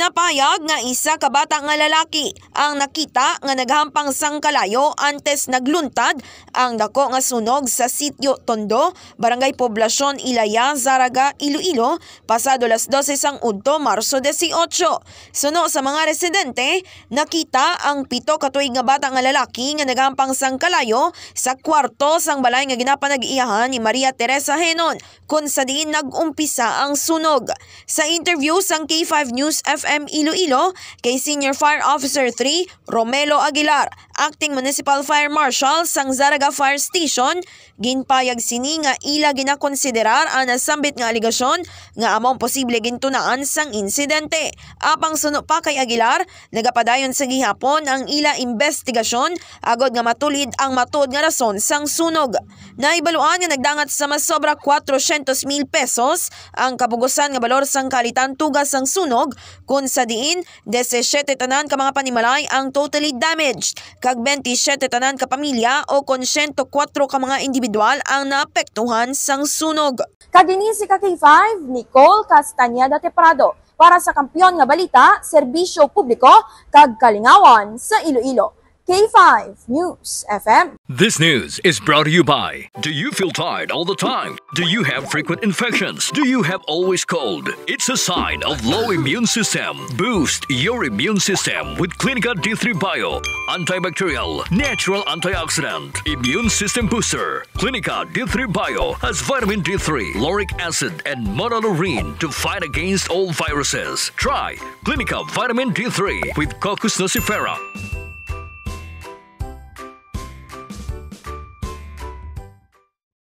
Ginapayag nga isa ka bata nga lalaki ang nakita nga naghampang sang kalayo antes nagluntad ang dako nga sunog sa sitio Tondo, Barangay Poblasyon Ilaya, Zaraga, Iloilo, pasado las 12 sang udto, Marso 18. Suno sa mga residente, nakita ang 7 ka tuig nga bata nga lalaki nga naghampang sang kalayo sa kwarto sang balay nga ginapanag-iyahan ni Maria Teresa Henon kung sa diin nag-umpisa ang sunog. Sa interview sang K5 News FM Iloilo kay Senior Fire Officer 3 Romelo Aguilar, Acting Municipal Fire Marshal sang Zaraga Fire Station, ginpayag sini nga ila ginakonsiderar ang nasambit nga aligasyon nga among posible gintunaan sang insidente. Apang suno pa kay Aguilar, nagapadayon sa gihapon ang ila investigasyon agod nga matulid ang matuod nga rason sang sunog. Naibaluan nga nagdangat sa mas sobra 400,000 pesos ang kabugusan nga balor sang kalitan tugas sang sunog kung sa diin 17 tanan ka mga panimalay ang totally damaged kag 27 tanan ka pamilya o kon 104 ka mga individual ang naapektuhan sang sunog. Kagini si K5 Nicole Castañeda Teprado para sa Kampiyon nga Balita, Serbisyo Publiko kag Kalingawan sa Iloilo. K5 News FM. This news is brought to you by, do you feel tired all the time? Do you have frequent infections? Do you have always cold? It's a sign of low immune system. Boost your immune system with Clinica D3 Bio, antibacterial, natural antioxidant, immune system booster. Clinica D3 Bio has vitamin D3, lauric acid, and monolurine to fight against all viruses. Try Clinica Vitamin D3 with Coccus nocifera.